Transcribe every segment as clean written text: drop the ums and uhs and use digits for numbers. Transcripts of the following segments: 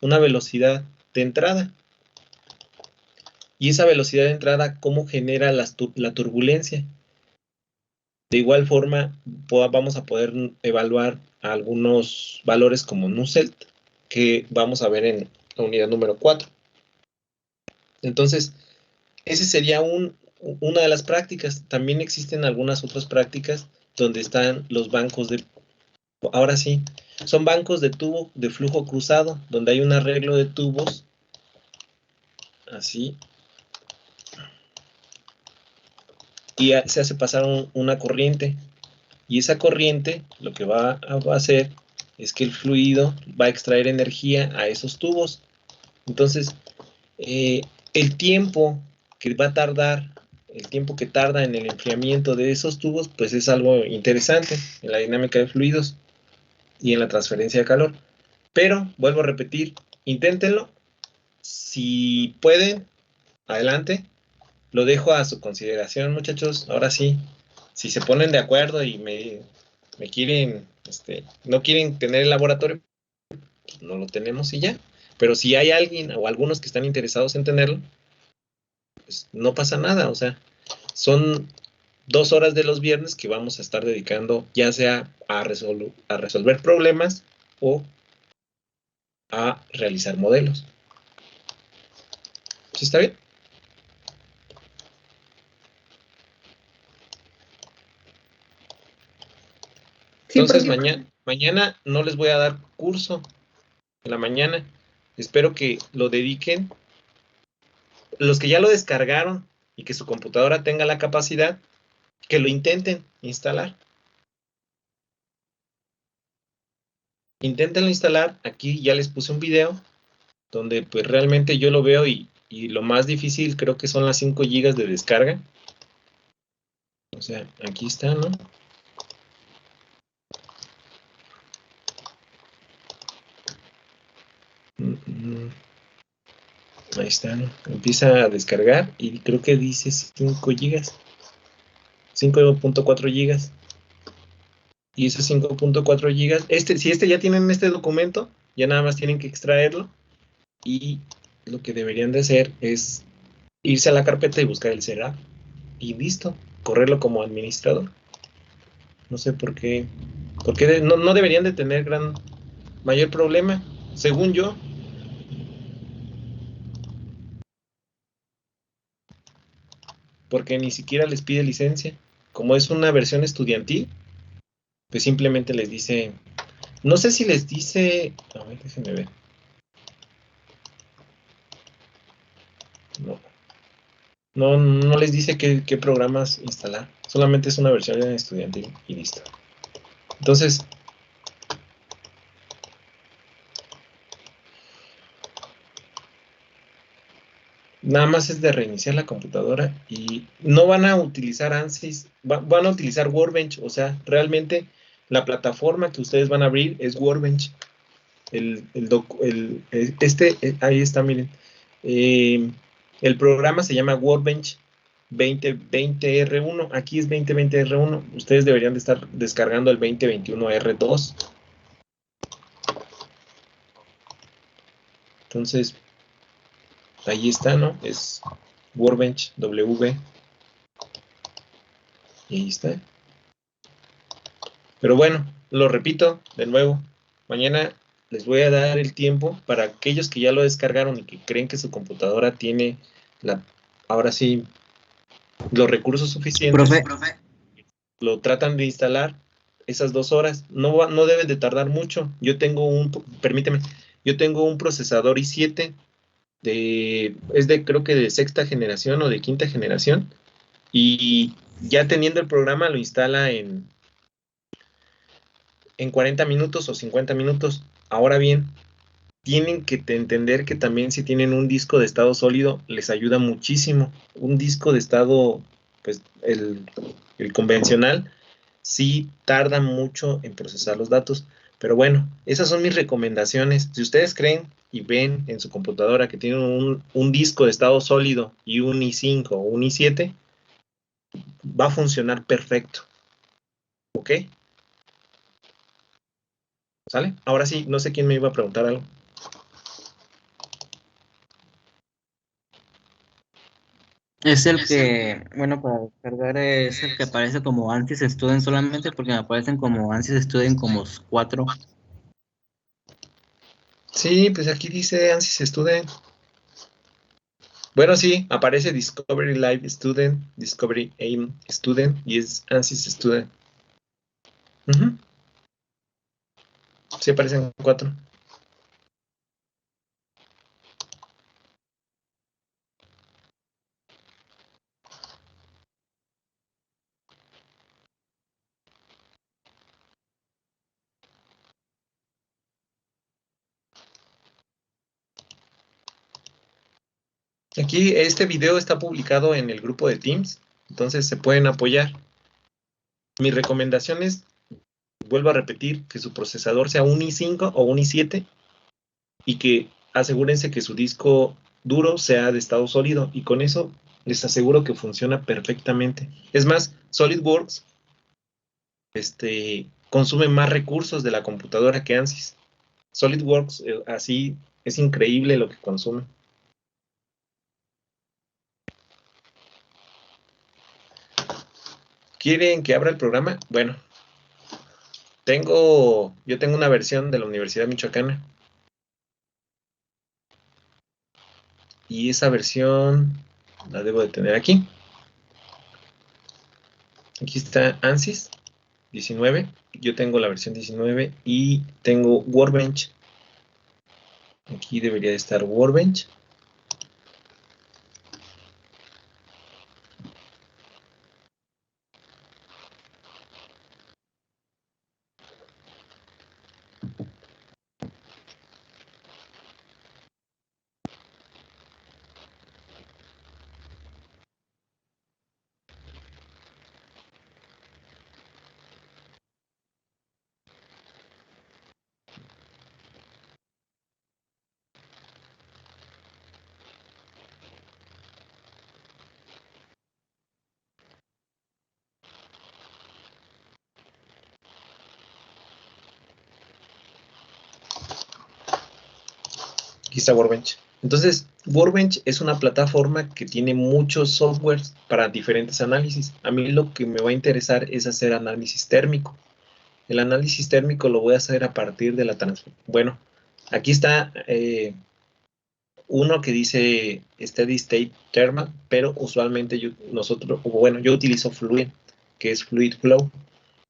una velocidad de entrada. Y esa velocidad de entrada, ¿cómo genera la turbulencia? De igual forma, vamos a poder evaluar algunos valores como Nusselt, que vamos a ver en la unidad número 4. Entonces, ese sería una de las prácticas. También existen algunas otras prácticas donde están los bancos de... Ahora sí, son bancos de tubo de flujo cruzado, donde hay un arreglo de tubos, así, y se hace pasar una corriente. Y esa corriente lo que va a hacer es que el fluido va a extraer energía a esos tubos. Entonces, el tiempo que va a tardar, el tiempo que tarda en el enfriamiento de esos tubos, pues es algo interesante en la dinámica de fluidos y en la transferencia de calor. Pero, vuelvo a repetir, inténtenlo. Si pueden, adelante. Lo dejo a su consideración, muchachos. Ahora sí, si se ponen de acuerdo y me quieren, no quieren tener el laboratorio, pues no lo tenemos y ya. Pero si hay alguien o algunos que están interesados en tenerlo, pues no pasa nada. O sea, son 2 horas de los viernes que vamos a estar dedicando ya sea a resolver problemas o a realizar modelos. ¿Sí está bien? Entonces, mañana no les voy a dar curso en la mañana. Espero que lo dediquen. Los que ya lo descargaron y que su computadora tenga la capacidad, que lo intenten instalar. Inténtenlo instalar. Aquí ya les puse un video donde pues realmente yo lo veo y lo más difícil creo que son las 5 GB de descarga. O sea, aquí está, ¿no? Ahí está, ¿no? Empieza a descargar y creo que dice 5 GB. 5.4 GB. Y esos 5.4 GB, si ya tienen este documento, ya nada más tienen que extraerlo. Y lo que deberían de hacer es irse a la carpeta y buscar el setup. Y listo, correrlo como administrador. No sé por qué. Porque no deberían de tener mayor problema, según yo. Porque ni siquiera les pide licencia. Como es una versión estudiantil, pues simplemente les dice. No sé si les dice. A ver, déjenme ver. No les dice qué programas instalar. Solamente es una versión estudiantil y listo. Entonces, nada más es de reiniciar la computadora y no van a utilizar ANSYS, van a utilizar Workbench. O sea, realmente la plataforma que ustedes van a abrir es Workbench. Ahí está, miren. El programa se llama Workbench 2020R1. Aquí es 2020R1. Ustedes deberían de estar descargando el 2021R2. Entonces, ahí está, ¿no? Es Workbench W. Y ahí está. Pero bueno, lo repito de nuevo. Mañana les voy a dar el tiempo para aquellos que ya lo descargaron y que creen que su computadora tiene ahora sí los recursos suficientes. Profe. Lo tratan de instalar esas 2 horas. No deben de tardar mucho. Permíteme, yo tengo un procesador i7 creo que de 6ª generación o de 5ª generación, y ya teniendo el programa lo instala en 40 minutos o 50 minutos. Ahora bien, tienen que entender que también si tienen un disco de estado sólido, les ayuda muchísimo. Un disco de estado, pues el convencional, sí tarda mucho en procesar los datos. Pero bueno, esas son mis recomendaciones. Si ustedes creen y ven en su computadora que tienen un disco de estado sólido y un i5 o un i7, va a funcionar perfecto. ¿Ok? ¿Sale? Ahora sí, no sé quién me iba a preguntar algo. Es el que, bueno, para descargar es el que aparece como ANSYS Student solamente porque me aparecen como ANSYS Student como 4. Sí, pues aquí dice ANSYS Student. Bueno, sí, aparece Discovery Live Student, Discovery AIM Student y es ANSYS Student. Ujú, sí, aparecen 4. Aquí este video está publicado en el grupo de Teams, entonces se pueden apoyar. Mi recomendación es, vuelvo a repetir, que su procesador sea un i5 o un i7 y que asegúrense que su disco duro sea de estado sólido y con eso les aseguro que funciona perfectamente. Es más, SolidWorks consume más recursos de la computadora que ANSYS. SolidWorks así es increíble lo que consume. ¿Quieren que abra el programa? Bueno, yo tengo una versión de la Universidad Michoacana y esa versión la debo de tener aquí. Aquí está ANSYS 19. Yo tengo la versión 19 y tengo Workbench. Aquí debería de estar Workbench. Aquí está Workbench. Entonces, Workbench es una plataforma que tiene muchos softwares para diferentes análisis. A mí lo que me va a interesar es hacer análisis térmico. El análisis térmico lo voy a hacer a partir de la transferencia. Bueno, aquí está uno que dice Steady State Thermal, pero usualmente yo utilizo Fluid, que es Fluid Flow,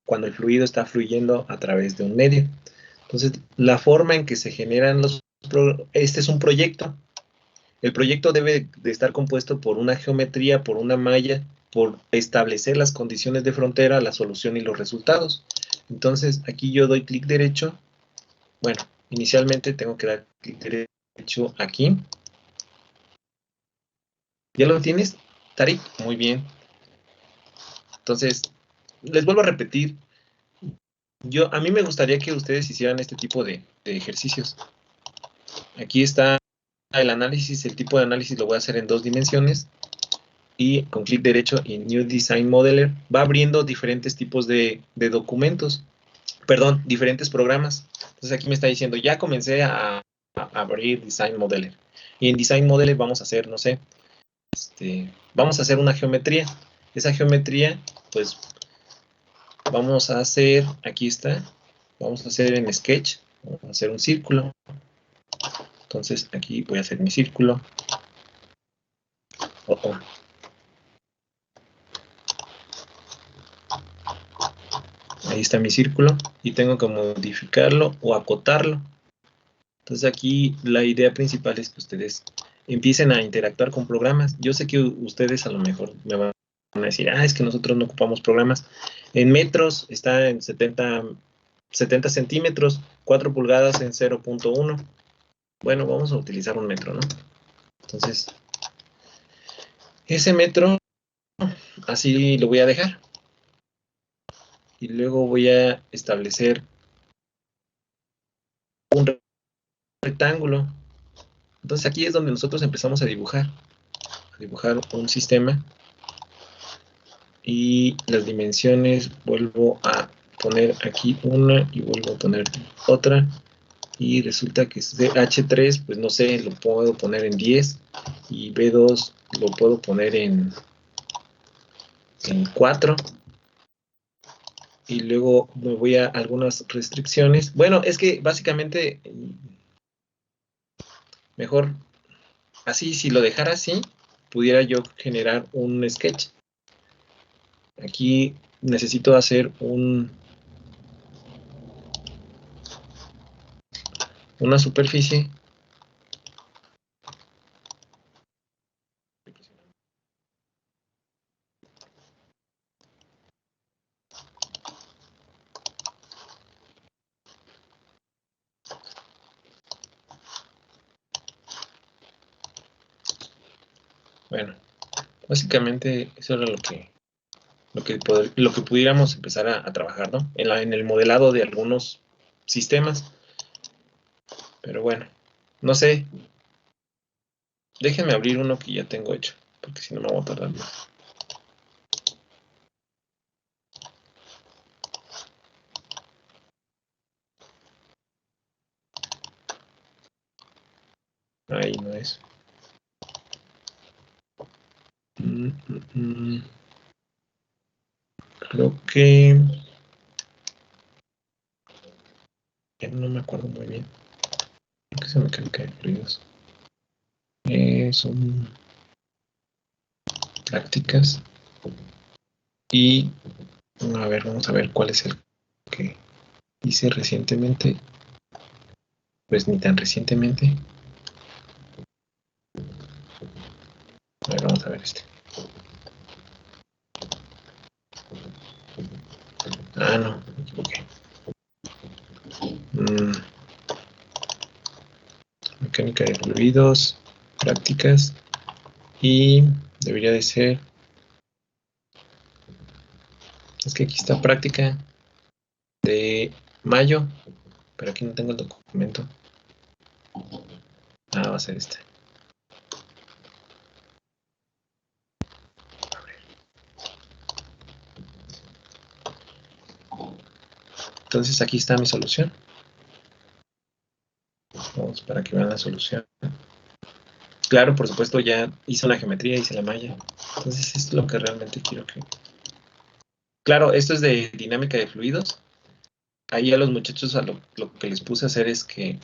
cuando el fluido está fluyendo a través de un medio. Entonces, la forma en que se generan este es un proyecto. El proyecto debe de estar compuesto por una geometría, por una malla, por establecer las condiciones de frontera, la solución y los resultados. Entonces, aquí yo doy clic derecho. Bueno, inicialmente tengo que dar clic derecho aquí. ¿Ya lo tienes, Tarik? Muy bien. Entonces, les vuelvo a repetir. A mí me gustaría que ustedes hicieran este tipo de ejercicios. Aquí está el análisis. El tipo de análisis lo voy a hacer en 2 dimensiones. Y con clic derecho en New Design Modeler va abriendo diferentes tipos de documentos. Perdón, diferentes programas. Entonces aquí me está diciendo, ya comencé a abrir Design Modeler. Y en Design Modeler vamos a hacer, no sé, vamos a hacer una geometría. Esa geometría, pues, vamos a hacer, aquí está, vamos a hacer en Sketch, vamos a hacer un círculo. Entonces aquí voy a hacer mi círculo. Ahí está mi círculo y tengo que modificarlo o acotarlo. Entonces aquí la idea principal es que ustedes empiecen a interactuar con programas. Yo sé que ustedes a lo mejor me van a decir, es que nosotros no ocupamos programas. En metros está en 70 centímetros, 4 pulgadas en 0.1. Bueno, vamos a utilizar un metro, ¿no? Entonces, ese metro, así lo voy a dejar. Y luego voy a establecer un rectángulo. Entonces aquí es donde nosotros empezamos a dibujar un sistema y las dimensiones vuelvo a poner aquí una y vuelvo a poner otra y resulta que es de H3, pues no sé, lo puedo poner en 10 y B2 lo puedo poner en 4. Y luego me voy a algunas restricciones. Bueno, es que básicamente mejor así, si lo dejara así, pudiera yo generar un sketch. Aquí necesito hacer una superficie. Bueno, básicamente eso era lo que pudiéramos empezar a trabajar, ¿no? En el modelado de algunos sistemas. Pero bueno, no sé. Déjenme abrir uno que ya tengo hecho, porque si no me voy a tardar más. Ahí no es. Creo que... Ya no me acuerdo muy bien. Creo que se mecánica de fluidos. Son prácticas. Y a ver, vamos a ver cuál es el que hice recientemente. Pues ni tan recientemente. A ver, vamos a ver este. Ah, no, me equivoqué. Mecánica de fluidos, prácticas. Y debería de ser... Es que aquí está práctica de mayo, pero aquí no tengo el documento. Ah, va a ser este. Entonces aquí está mi solución. Vamos para que vean la solución. Claro, por supuesto, ya hice una geometría, hice la malla. Entonces es lo que realmente quiero que... Claro, esto es de dinámica de fluidos. Ahí a los muchachos lo que les puse a hacer es que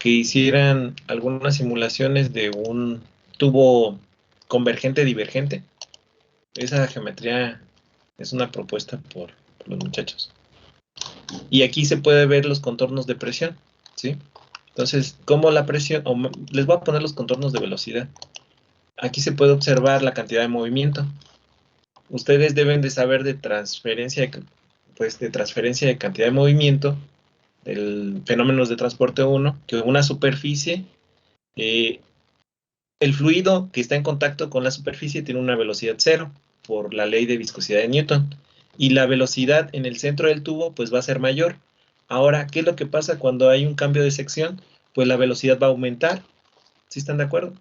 hicieran algunas simulaciones de un tubo convergente divergente. Esa geometría es una propuesta por los muchachos. Y aquí se puede ver los contornos de presión, ¿sí? Entonces, como la presión, les voy a poner los contornos de velocidad. Aquí se puede observar la cantidad de movimiento. Ustedes deben de saber de transferencia, pues de transferencia de cantidad de movimiento, del fenómenos de transporte 1, que una superficie, el fluido que está en contacto con la superficie tiene una velocidad cero por la ley de viscosidad de Newton. Y la velocidad en el centro del tubo pues va a ser mayor. Ahora, ¿qué es lo que pasa cuando hay un cambio de sección? Pues la velocidad va a aumentar. ¿Sí están de acuerdo?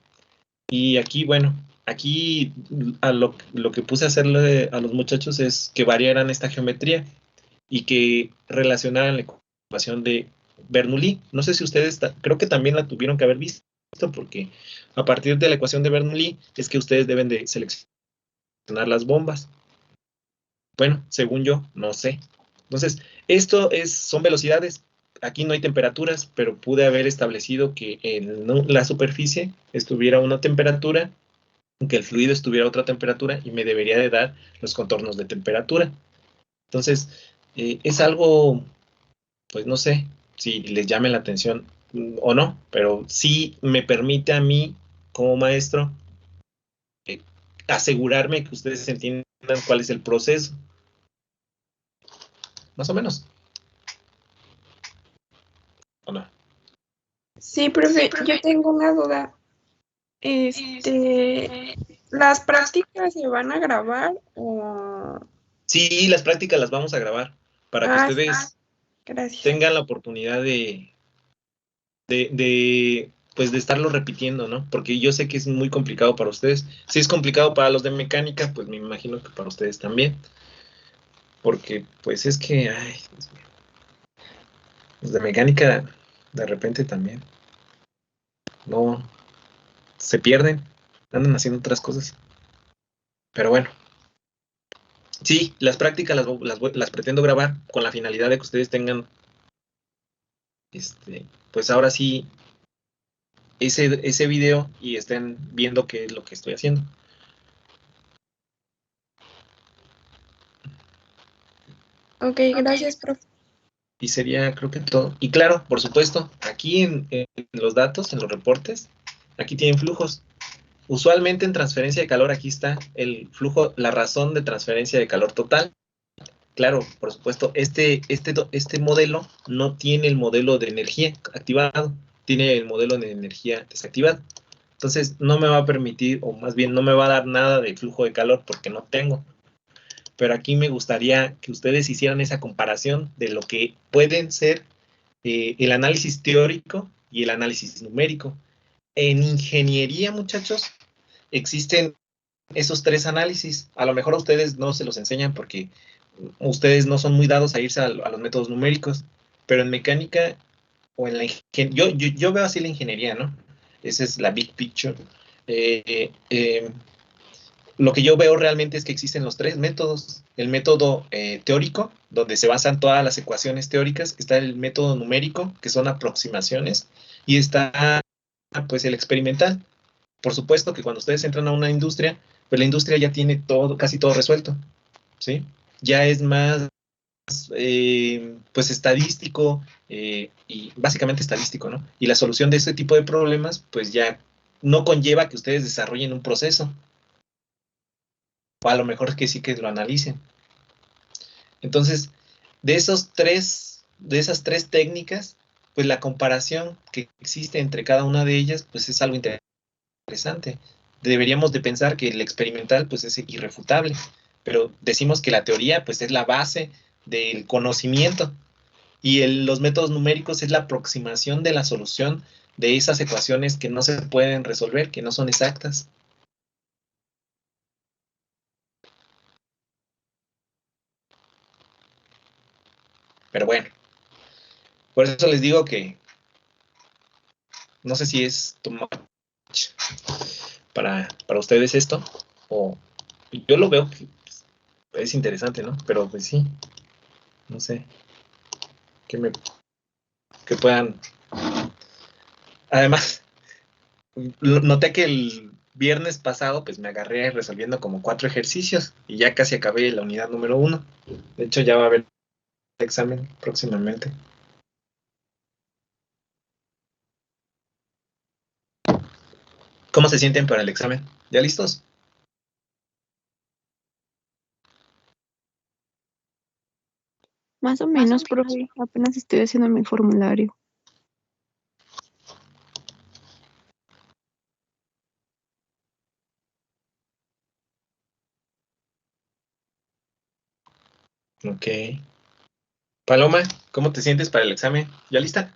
Y aquí, bueno, aquí lo que puse a hacerle a los muchachos es que variaran esta geometría y que relacionaran la ecuación de Bernoulli. No sé si ustedes, creo que también la tuvieron que haber visto, porque a partir de la ecuación de Bernoulli es que ustedes deben de seleccionar las bombas. Bueno, según yo, no sé. Entonces, son velocidades. Aquí no hay temperaturas, pero pude haber establecido que en la superficie estuviera una temperatura, que el fluido estuviera a otra temperatura y me debería de dar los contornos de temperatura. Entonces, es algo, pues no sé si les llame la atención o no, pero sí me permite a mí, como maestro, asegurarme que ustedes entiendan cuál es el proceso. Más o menos. ¿O no? Sí, profe, yo tengo una duda. ¿Las prácticas se van a grabar o...? Sí, las prácticas las vamos a grabar para que ustedes gracias. tengan la oportunidad pues de estarlo repitiendo, ¿no? Porque yo sé que es muy complicado para ustedes. Si es complicado para los de mecánica, pues me imagino que para ustedes también. Porque, pues es que, ay, Dios mío. Los de mecánica, de repente también. No, se pierden, andan haciendo otras cosas. Pero bueno, sí, las prácticas las pretendo grabar con la finalidad de que ustedes tengan, pues ahora sí, ese video y estén viendo qué es lo que estoy haciendo. Ok, gracias, profe. Y sería, creo que todo. Y claro, por supuesto, aquí en los datos, en los reportes, aquí tienen flujos. Usualmente en transferencia de calor, aquí está el flujo, la razón de transferencia de calor total. Claro, por supuesto, este modelo no tiene el modelo de energía activado, tiene el modelo de energía desactivado. Entonces, no me va a permitir, o más bien no me va a dar nada de flujo de calor porque no tengo. Pero aquí me gustaría que ustedes hicieran esa comparación de lo que pueden ser el análisis teórico y el análisis numérico. En ingeniería, muchachos, existen esos tres análisis. A lo mejor a ustedes no se los enseñan porque ustedes no son muy dados a irse a los métodos numéricos, pero en mecánica o en la yo veo así la ingeniería, ¿no? Esa es la big picture. Lo que yo veo realmente es que existen los tres métodos. El método teórico, donde se basan todas las ecuaciones teóricas, está el método numérico, que son aproximaciones, y está pues el experimental. Por supuesto que cuando ustedes entran a una industria, pues la industria ya tiene todo, casi todo resuelto, ¿sí? Ya es más, pues estadístico, y básicamente estadístico, ¿no? Y la solución de este tipo de problemas, pues ya no conlleva que ustedes desarrollen un proceso, o a lo mejor que sí que lo analicen. Entonces, de esas tres técnicas, pues la comparación que existe entre cada una de ellas, pues es algo interesante. Deberíamos de pensar que el experimental, pues es irrefutable, pero decimos que la teoría, pues es la base del conocimiento, y los métodos numéricos es la aproximación de la solución de esas ecuaciones que no se pueden resolver, que no son exactas. Pero bueno, por eso les digo que no sé si es too much para ustedes esto, o yo lo veo que pues, es interesante, ¿no? Pero pues sí, no sé, que puedan. Además, noté que el viernes pasado pues me agarré resolviendo como 4 ejercicios y ya casi acabé la unidad número 1. De hecho, ya va a haber examen próximamente. ¿Cómo se sienten para el examen? ¿Ya listos? Más o menos, profe. Apenas estoy haciendo mi formulario. Ok. Paloma, ¿cómo te sientes para el examen? ¿Ya lista?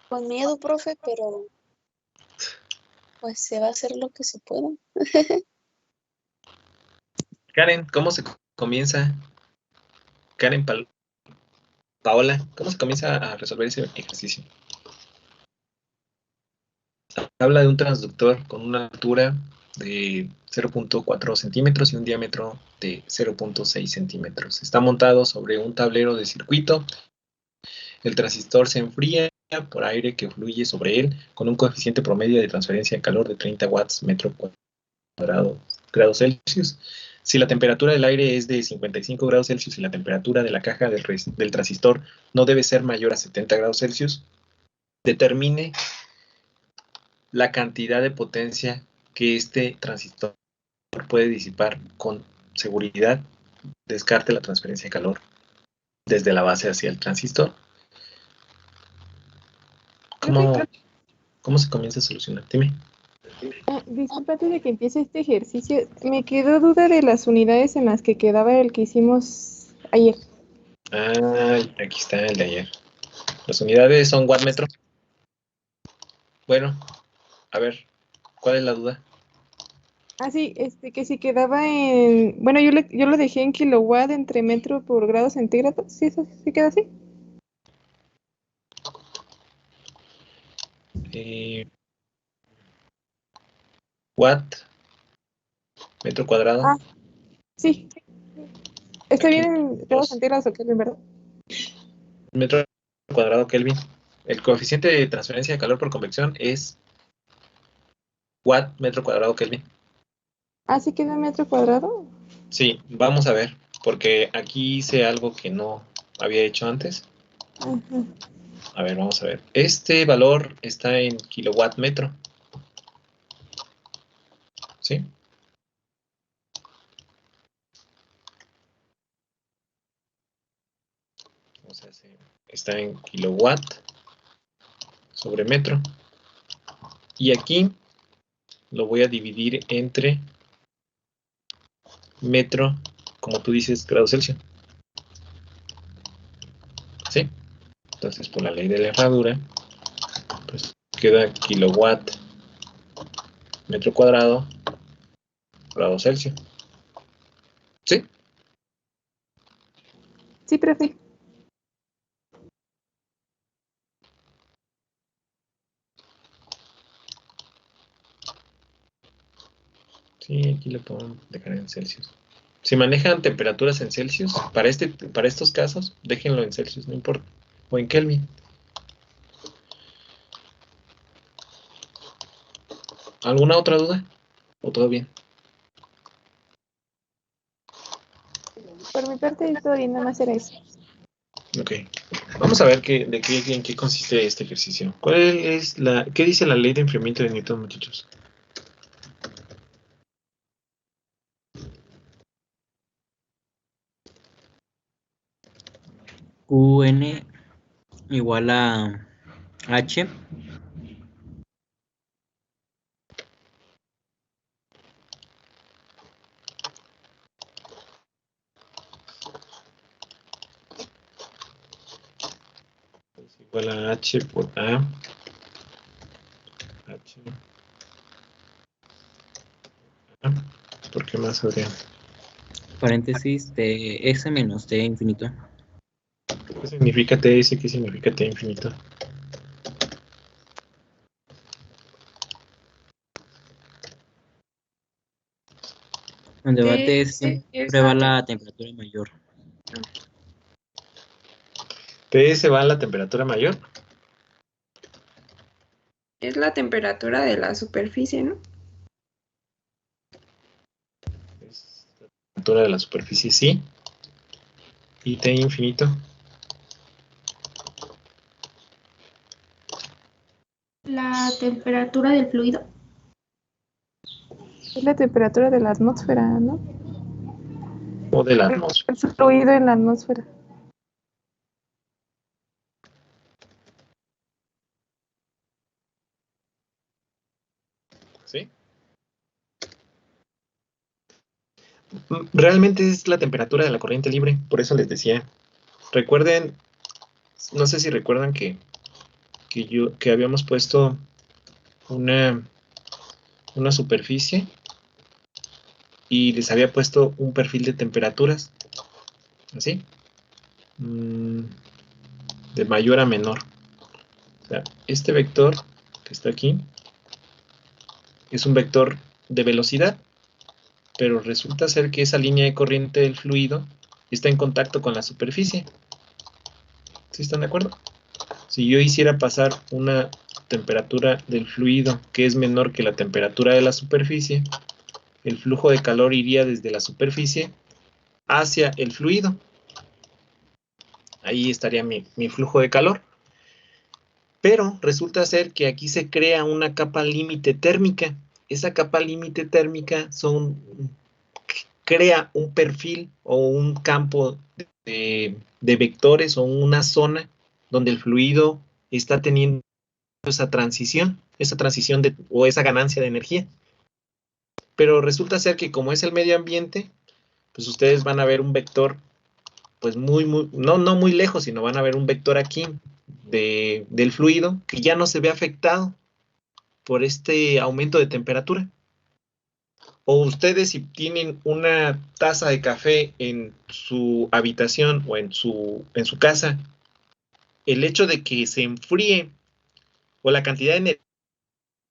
Con miedo, profe, pero pues se va a hacer lo que se pueda. Karen, ¿cómo se comienza? Karen Paola, ¿cómo se comienza a resolver ese ejercicio? Habla de un transductor con una altura de 0.4 centímetros y un diámetro de 0.6 centímetros. Está montado sobre un tablero de circuito. El transistor se enfría por aire que fluye sobre él con un coeficiente promedio de transferencia de calor de 30 watts metro cuadrado grados Celsius. Si la temperatura del aire es de 55 grados Celsius y la temperatura de la caja del transistor no debe ser mayor a 70 grados Celsius, determine la cantidad de potencia que este transistor puede disipar con seguridad. Descarte la transferencia de calor desde la base hacia el transistor. ¿Cómo se comienza a solucionar? Dime. Disculpa, antes de que empiece este ejercicio, me quedó duda de las unidades en las que quedaba el que hicimos ayer. Ah, aquí está el de ayer. Las unidades son watt metro. Bueno, a ver, ¿cuál es la duda? Ah, sí, que si quedaba en... Bueno, yo lo dejé en kilowatt entre metro por grado centígrado. ¿Sí, eso sí queda así? Watt, metro cuadrado. Ah, sí. Está bien Aquí, en grados los centígrados o Kelvin, ¿verdad? metro cuadrado Kelvin. El coeficiente de transferencia de calor por convección es watt metro cuadrado Kelvin. Ah, sí queda en metro cuadrado. Sí, vamos a ver, porque aquí hice algo que no había hecho antes. Ajá. A ver, vamos a ver. Este valor está en kilowatt metro. ¿Sí? O sea, está en kilowatt sobre metro. Y aquí lo voy a dividir entre metro, como tú dices, grados Celsius. ¿Sí? Entonces, por la ley de la herradura, pues queda kilowatt metro cuadrado grados Celsius. ¿Sí? Sí, profe. Sí, aquí lo puedo dejar en Celsius. Si manejan temperaturas en Celsius, para estos casos, déjenlo en Celsius, no importa. O en Kelvin. ¿Alguna otra duda? ¿O todo bien? Por mi parte, todo bien, nada más era eso. Ok. Vamos a ver en qué consiste este ejercicio. ¿Qué dice la ley de enfriamiento de Newton, muchachos? QN igual a H Es igual a H por A. H. A. ¿Por qué más habría? paréntesis de S menos T infinito. ¿Qué significa TS? ¿Qué significa T infinito? En debate TS es siempre va la temperatura mayor. TS va a la temperatura mayor. es la temperatura de la superficie, ¿no? Es la temperatura de la superficie, sí. Y T infinito. La temperatura del fluido. Es la temperatura de la atmósfera, ¿no? O de la atmósfera. El fluido en la atmósfera. ¿Sí? Realmente es la temperatura de la corriente libre. Por eso les decía. Recuerden, no sé si recuerdan que habíamos puesto una superficie y les había puesto un perfil de temperaturas, ¿así? De mayor a menor. O sea, este vector que está aquí es un vector de velocidad, pero resulta ser que esa línea de corriente del fluido está en contacto con la superficie. ¿Sí están de acuerdo? Si yo hiciera pasar una temperatura del fluido que es menor que la temperatura de la superficie, el flujo de calor iría desde la superficie hacia el fluido. Ahí estaría mi flujo de calor. Pero resulta ser que aquí se crea una capa límite térmica. Esa capa límite térmica crea un perfil o un campo de vectores o una zona donde el fluido está teniendo esa transición o esa ganancia de energía. Pero resulta ser que como es el medio ambiente, pues ustedes van a ver un vector, pues no muy lejos, sino van a ver un vector aquí del fluido que ya no se ve afectado por este aumento de temperatura. O ustedes si tienen una taza de café en su habitación o en su casa, el hecho de que se enfríe o la cantidad de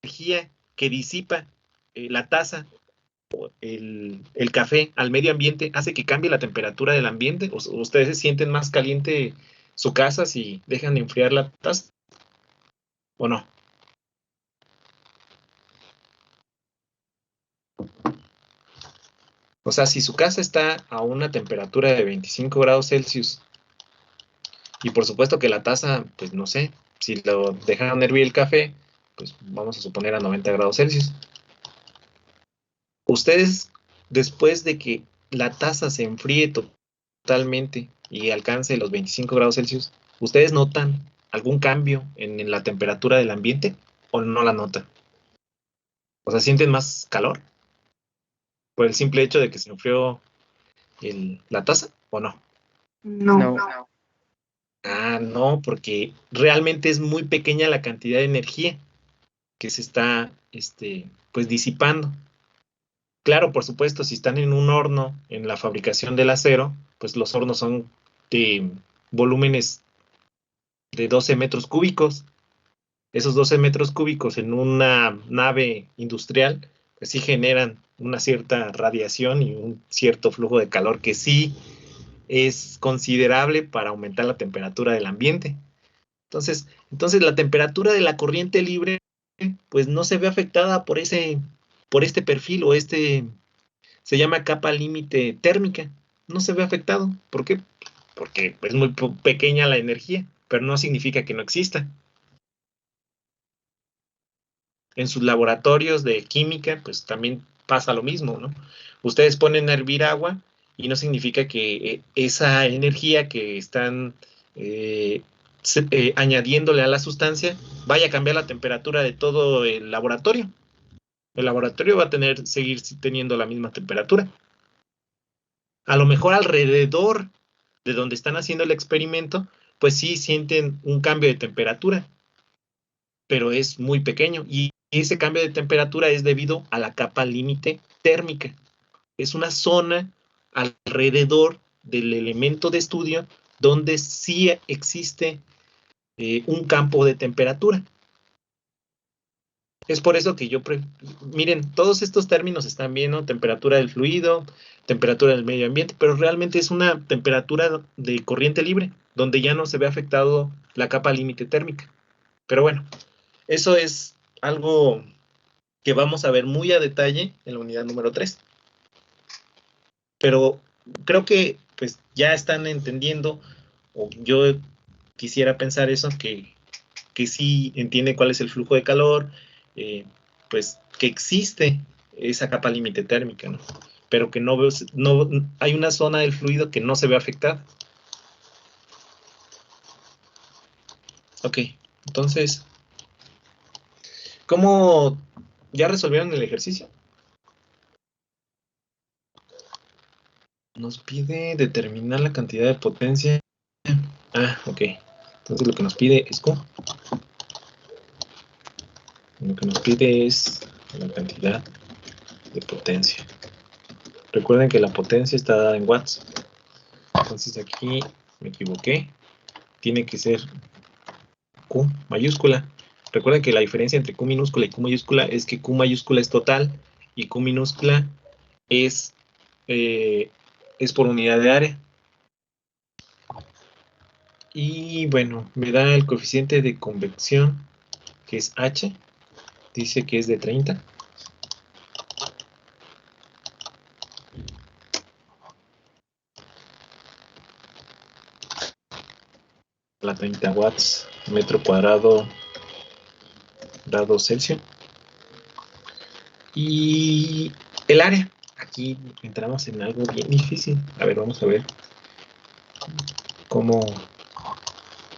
energía que disipa la taza o el café al medio ambiente hace que cambie la temperatura del ambiente. ¿O ustedes se sienten más caliente su casa si dejan de enfriar la taza o no? O sea, si su casa está a una temperatura de 25 grados Celsius y por supuesto que la taza, pues no sé, si lo dejan hervir el café, pues vamos a suponer a 90 grados Celsius. Ustedes, después de que la taza se enfríe totalmente y alcance los 25 grados Celsius, ¿ustedes notan algún cambio en la temperatura del ambiente o no la notan? O sea, ¿sienten más calor por el simple hecho de que se enfrió la taza o no? No. No. Ah, no, porque realmente es muy pequeña la cantidad de energía que se está, pues disipando. Claro, por supuesto, si están en un horno, en la fabricación del acero, pues los hornos son de volúmenes de 12 metros cúbicos. Esos 12 metros cúbicos en una nave industrial, pues sí generan una cierta radiación y un cierto flujo de calor que sí es considerable para aumentar la temperatura del ambiente. Entonces la temperatura de la corriente libre, pues no se ve afectada por este perfil o se llama capa límite térmica. No se ve afectado. ¿Por qué? Porque es muy pequeña la energía, pero no significa que no exista. En sus laboratorios de química, pues también pasa lo mismo, ¿no? Ustedes ponen a hervir agua y no significa que esa energía que están añadiéndole a la sustancia vaya a cambiar la temperatura de todo el laboratorio. El laboratorio va a seguir teniendo la misma temperatura. A lo mejor alrededor de donde están haciendo el experimento, pues sí sienten un cambio de temperatura, pero es muy pequeño y ese cambio de temperatura es debido a la capa límite térmica. Es una zona alrededor del elemento de estudio donde sí existe un campo de temperatura. Es por eso que miren, todos estos términos están bien, ¿no? Temperatura del fluido, temperatura del medio ambiente, pero realmente es una temperatura de corriente libre, donde ya no se ve afectado la capa límite térmica. Pero bueno, eso es algo que vamos a ver muy a detalle en la unidad número 3. Pero creo que pues ya están entendiendo, o yo quisiera pensar eso, que sí entiende cuál es el flujo de calor, pues que existe esa capa límite térmica, ¿no? Pero que no hay una zona del fluido que no se ve afectada. Ok, entonces, ¿cómo ya resolvieron el ejercicio? Nos pide determinar la cantidad de potencia. Ah, ok. Entonces lo que nos pide es Q. Lo que nos pide es la cantidad de potencia. Recuerden que la potencia está dada en watts. Entonces aquí me equivoqué. Tiene que ser Q mayúscula. Recuerden que la diferencia entre Q minúscula y Q mayúscula es que Q mayúscula es total y Q minúscula es por unidad de área. Y bueno, me da el coeficiente de convección, que es H. Dice que es de 30. La 30 watts metro cuadrado grado Celsius. Y el área. Aquí entramos en algo bien difícil. A ver, vamos a ver cómo,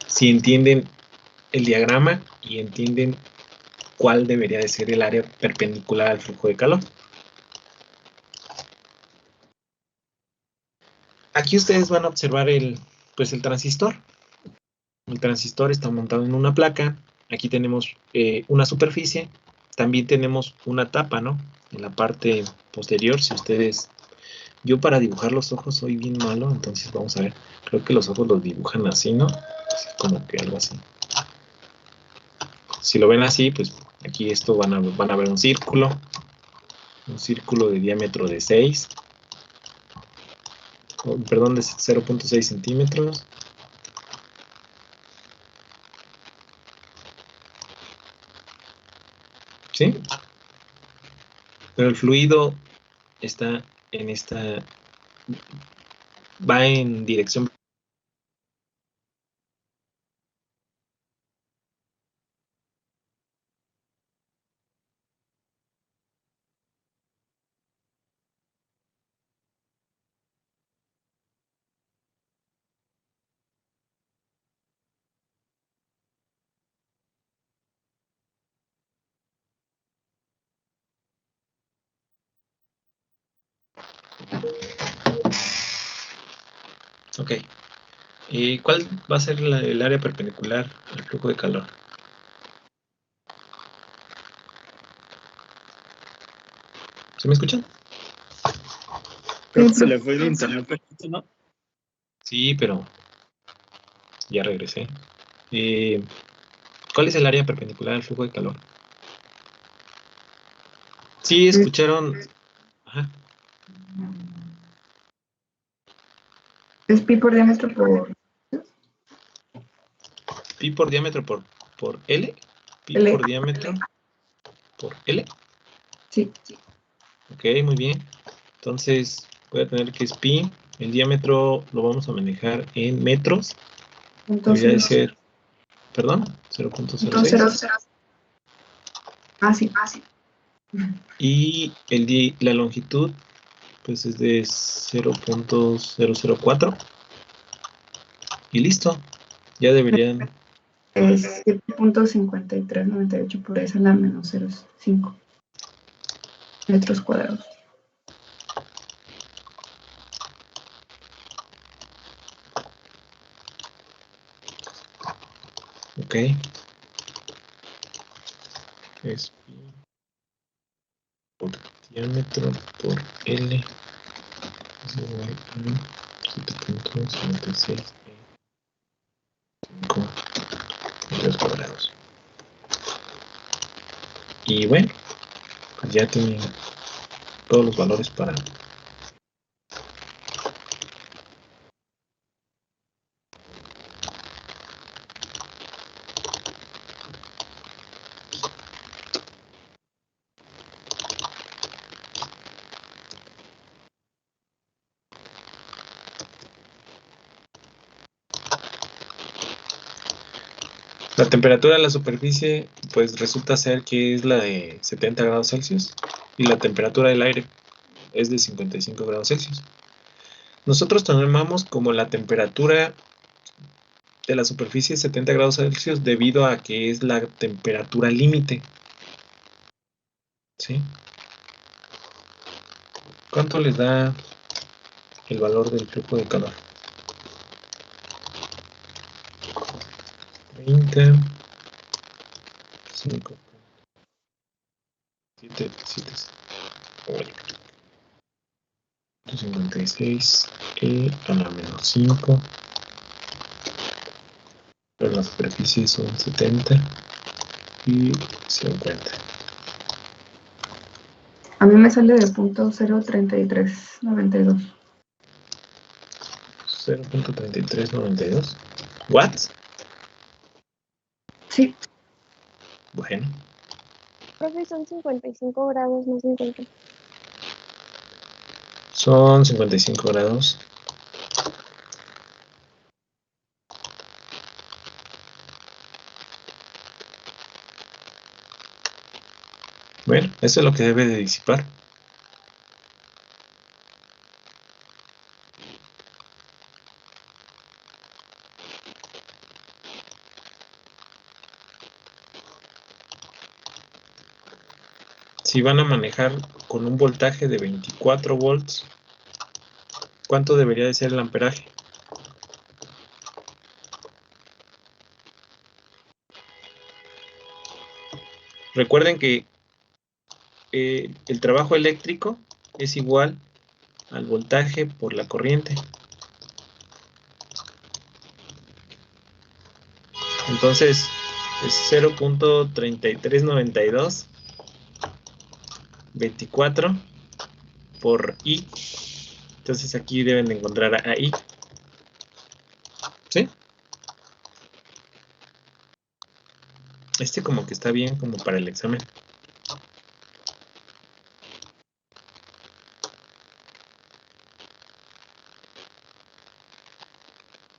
si entienden el diagrama y entienden cuál debería de ser el área perpendicular al flujo de calor. Aquí ustedes van a observar el transistor. El transistor está montado en una placa. Aquí tenemos una superficie. También tenemos una tapa, ¿no? En la parte posterior, si ustedes... Yo para dibujar los ojos soy bien malo, entonces vamos a ver. Creo que los ojos los dibujan así, ¿no? Así como que algo así. Si lo ven así, pues aquí esto van a ver un círculo de diámetro de 6, perdón, de 0.6 centímetros. ¿Sí? Pero el fluido está en esta, va en dirección. Ok. ¿Cuál va a ser el área perpendicular al flujo de calor? ¿Se me escuchan? Creo que se le fue el internet un poquito, ¿no? Sí, pero ya regresé. ¿Cuál es el área perpendicular al flujo de calor? Sí, escucharon. Ajá. Es pi por diámetro por Pi por diámetro por L. Pi L. por diámetro por L. Sí. Ok, muy bien. Entonces voy a tener que es pi. El diámetro lo vamos a manejar en metros. Debería de ser, perdón, 0.06. Ah, sí. Y la longitud, pues es de 0.004. Y listo. Ya deberían. Es 7.5398 por esa la menos 0.5 metros cuadrados. Ok. Es pi por diámetro por L. 7.56 metros cuadrados. Y bueno, pues ya tienen todos los valores para... La temperatura de la superficie, pues resulta ser que es la de 70 grados Celsius y la temperatura del aire es de 55 grados Celsius. Nosotros tomamos como la temperatura de la superficie 70 grados Celsius debido a que es la temperatura límite. ¿Sí? ¿Cuánto les da el valor del flujo de calor? 30, 5, 7, 7, 56 a la menos 5. Pero la superficie son 70 y 50. A mí me sale de punto 0.3392. 0.3392 watts. Sí. Bueno, Profe, son 55 grados, no 50. son 55 grados. Bueno, eso es lo que debe de disipar. Si van a manejar con un voltaje de 24 volts, ¿cuánto debería de ser el amperaje? Recuerden que el trabajo eléctrico es igual al voltaje por la corriente. Entonces, es 0.3392 24 por I. Entonces aquí deben de encontrar a I. ¿Sí? Este como que está bien como para el examen.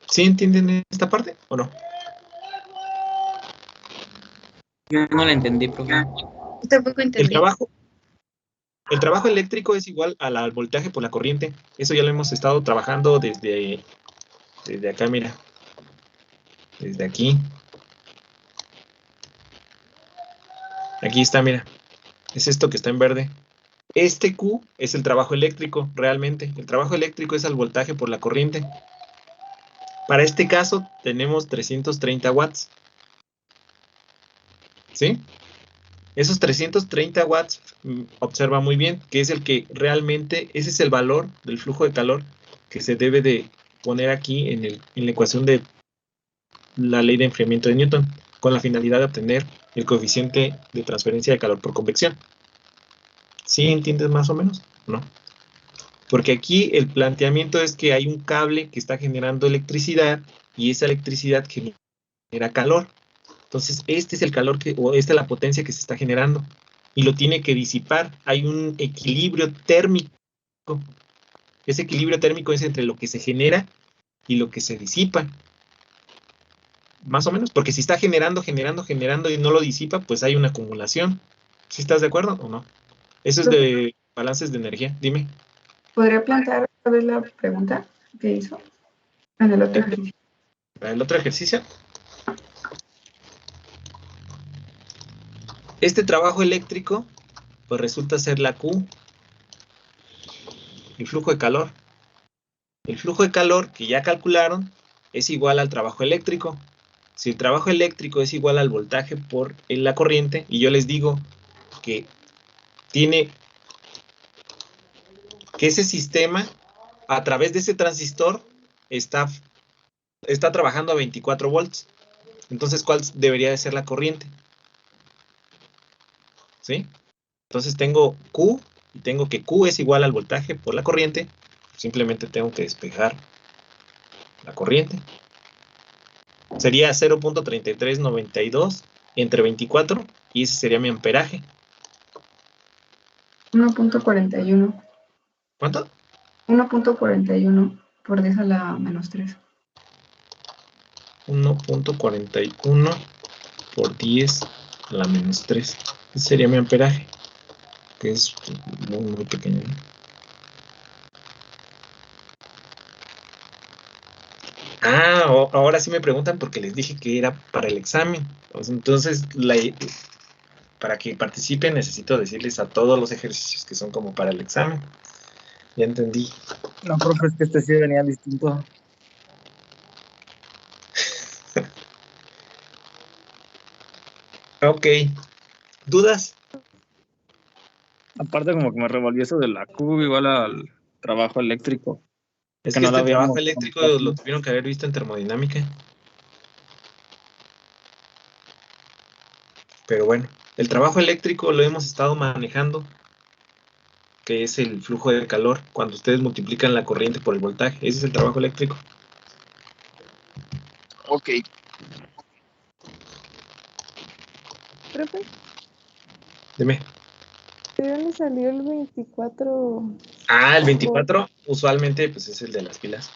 ¿Sí entienden esta parte o no? Yo no la entendí, profe. Tampoco El entendí. trabajo eléctrico es igual al voltaje por la corriente. Eso ya lo hemos estado trabajando desde acá, mira. Desde aquí. Aquí está, mira. Es esto que está en verde. Este Q es el trabajo eléctrico, realmente. El trabajo eléctrico es el voltaje por la corriente. Para este caso tenemos 330 watts. ¿Sí? Esos 330 watts, observa muy bien, que es el que realmente, ese es el valor del flujo de calor que se debe de poner aquí en la ecuación de la ley de enfriamiento de Newton, con la finalidad de obtener el coeficiente de transferencia de calor por convección. ¿Sí entiendes más o menos? ¿No? Porque aquí el planteamiento es que hay un cable que está generando electricidad y esa electricidad genera calor. Entonces, este es el calor o esta es la potencia que se está generando y lo tiene que disipar. Hay un equilibrio térmico. Ese equilibrio térmico es entre lo que se genera y lo que se disipa. Más o menos, porque si está generando y no lo disipa, pues hay una acumulación. ¿Sí estás de acuerdo o no? Eso es de balances de energía. Dime. ¿Podría plantear otra vez la pregunta que hizo en el otro ejercicio? El otro ejercicio. Este trabajo eléctrico, pues resulta ser la Q, el flujo de calor. El flujo de calor que ya calcularon es igual al trabajo eléctrico. Si el trabajo eléctrico es igual al voltaje por la corriente, y yo les digo que tiene que ese sistema, a través de ese transistor, está trabajando a 24 volts. Entonces, ¿cuál debería de ser la corriente? ¿Sí? Entonces tengo Q, y tengo que Q es igual al voltaje por la corriente. Simplemente tengo que despejar la corriente. Sería 0.3392 entre 24, y ese sería mi amperaje. 1.41. ¿Cuánto? 1.41 por 10 a la menos 3. 1.41 por 10 a la menos 3. Ese sería mi amperaje, que es muy, muy pequeño. Ah, ahora sí me preguntan porque les dije que era para el examen. Entonces, para que participen necesito decirles a todos los ejercicios que son como para el examen. Ya entendí. No, profe, es que este sí venía distinto. Ok. ¿Dudas? Aparte como que me revolvió eso de la Q igual al trabajo eléctrico. Es Que que no lo este trabajo habíamos eléctrico lo compartido. tuvieron que haber visto en termodinámica. Pero bueno, el trabajo eléctrico lo hemos estado manejando, que es el flujo de calor, cuando ustedes multiplican la corriente por el voltaje. Ese es el trabajo eléctrico. Ok. Profe, Dime. ¿de dónde salió el 24? Ah, el 24 usualmente pues es el de las pilas.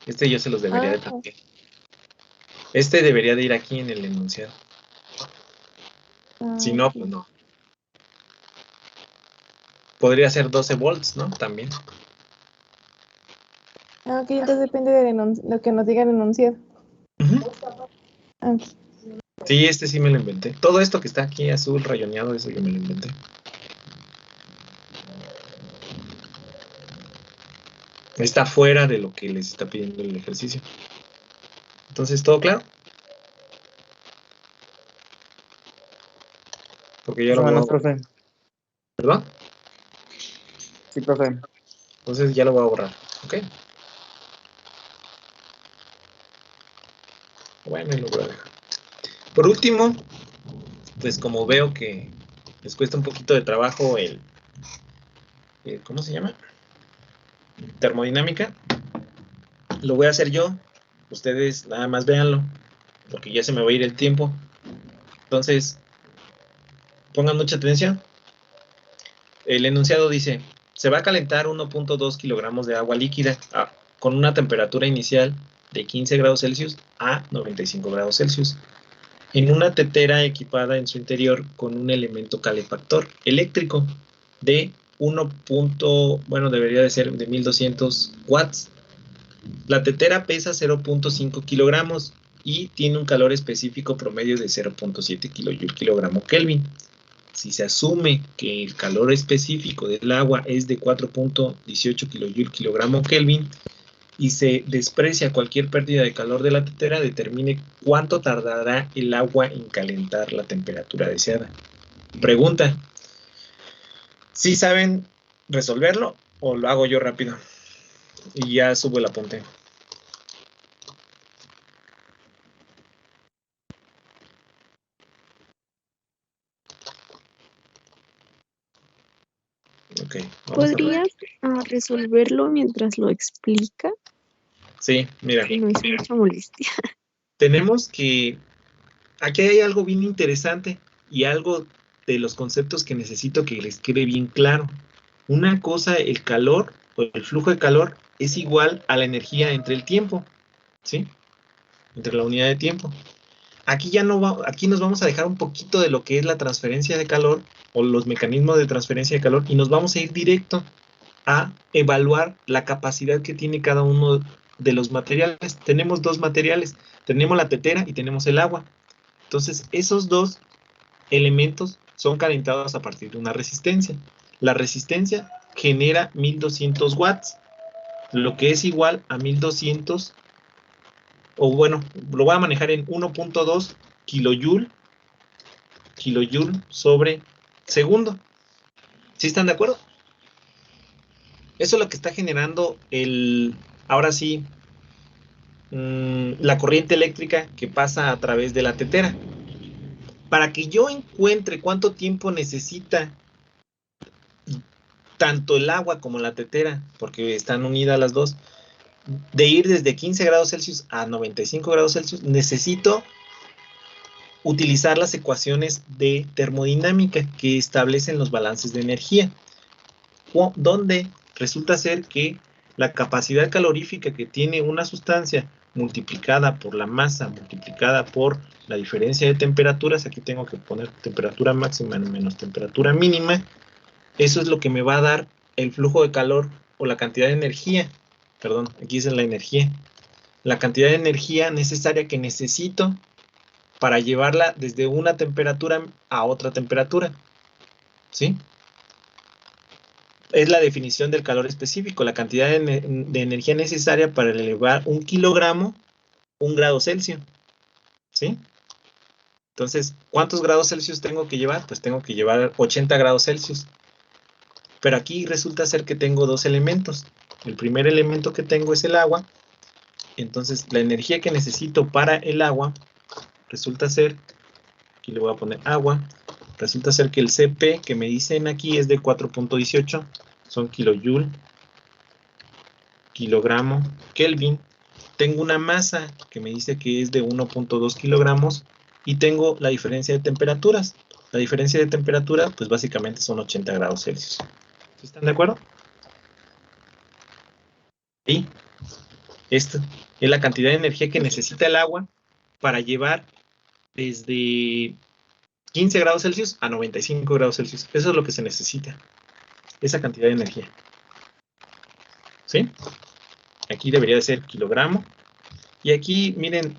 Este yo se los debería de plantear. Este debería de ir aquí en el enunciado. Si no, pues no. Podría ser 12 volts, ¿no? También. Ok, entonces depende de lo que nos diga el enunciado. Ujú. Ok. Sí, este sí me lo inventé. Todo esto que está aquí azul rayoneado, eso yo me lo inventé. Está fuera de lo que les está pidiendo el ejercicio. Entonces, ¿todo claro? Porque yo Más lo o menos, veo. profe. ¿Perdón? Sí, profe. Entonces ya lo voy a borrar, ¿ok? Bueno, y lo voy a dejar. Por último, pues como veo que les cuesta un poquito de trabajo ¿cómo se llama? Termodinámica. Lo voy a hacer yo. Ustedes nada más véanlo, porque ya se me va a ir el tiempo. Entonces, pongan mucha atención. El enunciado dice, se va a calentar 1.2 kilogramos de agua líquida con una temperatura inicial de 15 grados Celsius a 95 grados Celsius en una tetera equipada en su interior con un elemento calefactor eléctrico de debería de ser de 1200 watts. La tetera pesa 0.5 kilogramos y tiene un calor específico promedio de 0.7 kilojoule kilogramo Kelvin. Si se asume que el calor específico del agua es de 4.18 kilojoule kilogramo Kelvin y se desprecia cualquier pérdida de calor de la tetera, determine cuánto tardará el agua en calentar la temperatura deseada. Pregunta, ¿sí saben resolverlo o lo hago yo rápido? Y ya subo el apunte. Ok. ¿Podrías resolverlo mientras lo explica? Sí, mira. Si no es mucha molestia. Tenemos que... Aquí hay algo bien interesante y algo de los conceptos que necesito que les quede bien claro. Una cosa, el calor o el flujo de calor es igual a la energía entre el tiempo, ¿sí? Entre la unidad de tiempo. Aquí aquí nos vamos a dejar un poquito de lo que es la transferencia de calor o los mecanismos de transferencia de calor y nos vamos a ir directo a evaluar la capacidad que tiene cada uno de los materiales. Tenemos dos materiales, tenemos la tetera y tenemos el agua. Entonces, esos dos elementos son calentados a partir de una resistencia. La resistencia genera 1200 watts, lo que es igual a 1200, o bueno, lo voy a manejar en 1.2 kilojoule sobre segundo. ¿Sí están de acuerdo? Eso es lo que está generando ahora sí, la corriente eléctrica que pasa a través de la tetera. Para que yo encuentre cuánto tiempo necesita tanto el agua como la tetera, porque están unidas las dos, de ir desde 15 grados Celsius a 95 grados Celsius, necesito utilizar las ecuaciones de termodinámica que establecen los balances de energía, donde resulta ser que la capacidad calorífica que tiene una sustancia multiplicada por la masa, multiplicada por la diferencia de temperaturas, aquí tengo que poner temperatura máxima menos temperatura mínima, eso es lo que me va a dar el flujo de calor o la cantidad de energía, perdón, aquí es la energía, la cantidad de energía necesaria que necesito para llevarla desde una temperatura a otra temperatura, ¿sí? Es la definición del calor específico, la cantidad de energía necesaria para elevar 1 kilogramo, 1 grado Celsius, ¿sí? Entonces, ¿cuántos grados Celsius tengo que llevar? Pues tengo que llevar 80 grados Celsius. Pero aquí resulta ser que tengo dos elementos. El primer elemento que tengo es el agua. Entonces, la energía que necesito para el agua resulta ser, aquí le voy a poner agua, resulta ser que el CP que me dicen aquí es de 4.18, son kilojoule, kilogramo, Kelvin. Tengo una masa que me dice que es de 1.2 kilogramos y tengo la diferencia de temperaturas. La diferencia de temperatura, pues básicamente son 80 grados Celsius. ¿Sí están de acuerdo? Y esta es la cantidad de energía que necesita el agua para llevar desde 15 grados Celsius a 95 grados Celsius. Eso es lo que se necesita. Esa cantidad de energía. ¿Sí? Aquí debería de ser kilogramo. Y aquí, miren,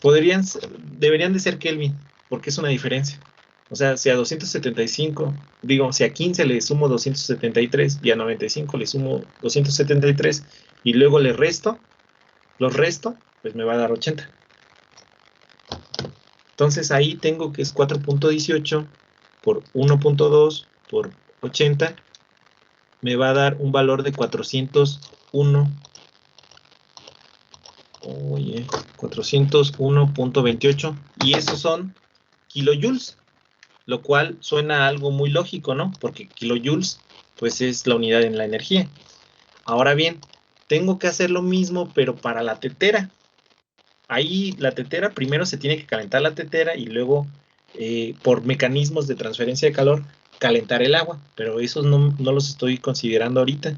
deberían de ser Kelvin, porque es una diferencia. O sea, si a 275, si a 15 le sumo 273 y a 95 le sumo 273 y luego los resto, pues me va a dar 80. Entonces ahí tengo que es 4.18 por 1.2 por 80 me va a dar un valor de 401. Oye, 401.28. Y esos son kilojoules, lo cual suena algo muy lógico, ¿no? Porque kilojoules, pues es la unidad en la energía. Ahora bien, tengo que hacer lo mismo, pero para la tetera. Ahí la tetera, primero se tiene que calentar la tetera y luego, por mecanismos de transferencia de calor, calentar el agua. Pero esos no los estoy considerando ahorita.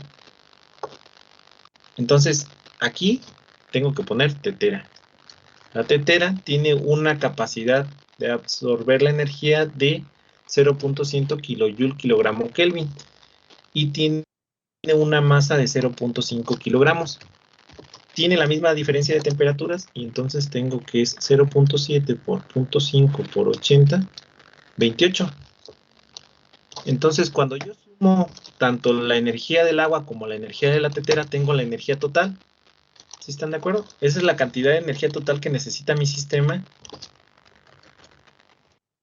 Entonces, aquí tengo que poner tetera. La tetera tiene una capacidad de absorber la energía de 0.100 kilojoule kilogramo Kelvin y tiene una masa de 0.5 kilogramos. Tiene la misma diferencia de temperaturas y entonces tengo que es 0.7 por 0.5 por 80, 28. Entonces, cuando yo sumo tanto la energía del agua como la energía de la tetera, tengo la energía total. ¿Sí están de acuerdo? Esa es la cantidad de energía total que necesita mi sistema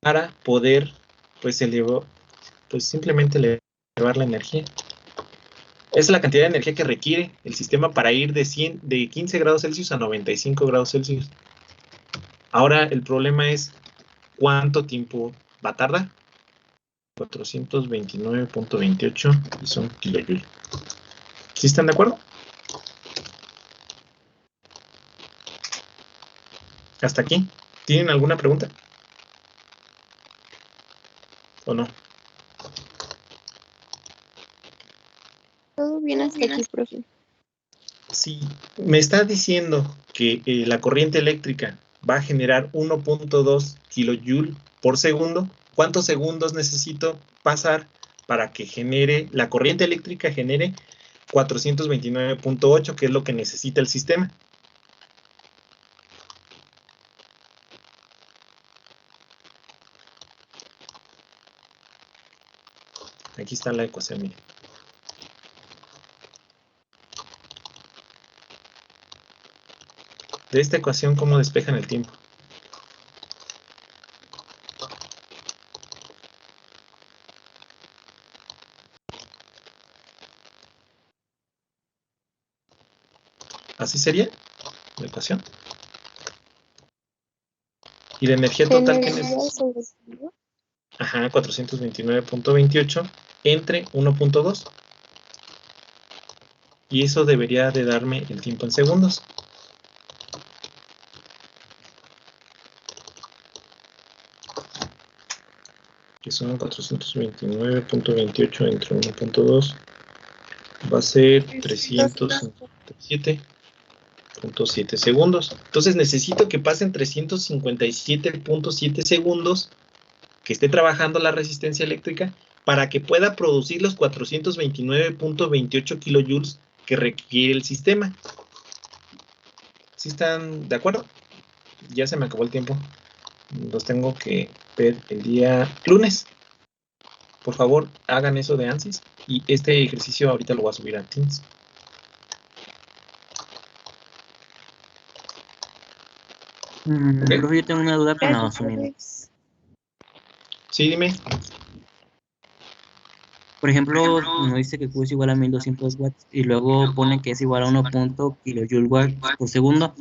para poder, pues, simplemente elevar la energía. Es la cantidad de energía que requiere el sistema para ir de 15 grados Celsius a 95 grados Celsius. Ahora el problema es cuánto tiempo va a tardar. 429.28 y son kilojoules. ¿Sí están de acuerdo? Hasta aquí. ¿Tienen alguna pregunta? ¿O no? Todo bien hasta aquí, profe. Si me está diciendo que la corriente eléctrica va a generar 1.2 kilojoule por segundo, ¿cuántos segundos necesito pasar para que la corriente eléctrica genere 429.8, que es lo que necesita el sistema? Aquí está la ecuación, miren. De esta ecuación, ¿cómo despejan el tiempo? ¿Así sería la ecuación? ¿Y la energía total que necesito? Ajá, 429.28 entre 1.2. Y eso debería de darme el tiempo en segundos. Que son 429.28 entre 1.2. Va a ser 357.7 segundos. Entonces necesito que pasen 357.7 segundos que esté trabajando la resistencia eléctrica para que pueda producir los 429.28 kilojoules que requiere el sistema. ¿Sí están de acuerdo? Ya se me acabó el tiempo. Los tengo que ver el día lunes. Por favor, hagan eso de ANSYS. Y este ejercicio ahorita lo voy a subir a Teams. Pero yo tengo una duda con las unidades. Sí, dime. Por ejemplo, no dice que Q es igual a 1200 watts y luego pone que es igual a 1 kilojoule watts por segundo.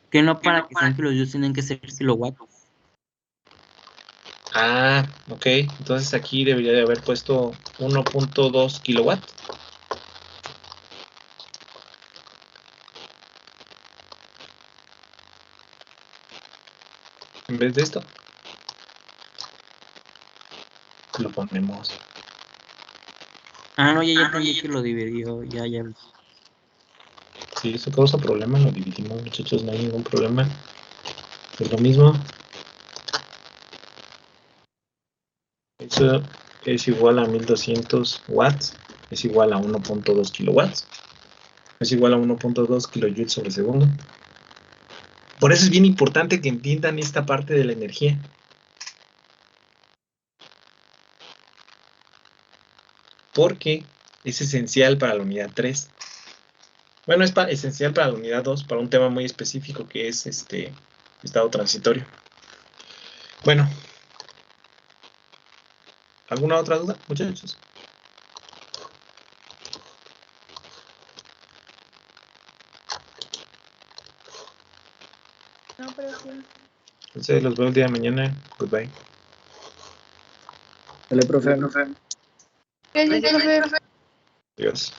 Que no para que sean kilojoules tienen que ser kilowatts. Ah, ok. Entonces aquí debería de haber puesto 1.2 kilowatts. En vez de esto, lo ponemos. Ah, no, ya entendí que lo dividió, ya. Si eso causa problema, lo dividimos, muchachos, no hay ningún problema. Es lo mismo. Eso es igual a 1200 watts, es igual a 1.2 kilowatts, es igual a 1.2 kilojoules sobre segundo. Por eso es bien importante que entiendan esta parte de la energía. Porque es esencial para la unidad 3. Bueno, es esencial para la unidad 2, para un tema muy específico que es estado transitorio. Bueno, ¿Alguna otra duda, muchachos? No, pero sí. Entonces los veo el día de mañana. Goodbye. Dale, profe. Gracias, profe. Adiós.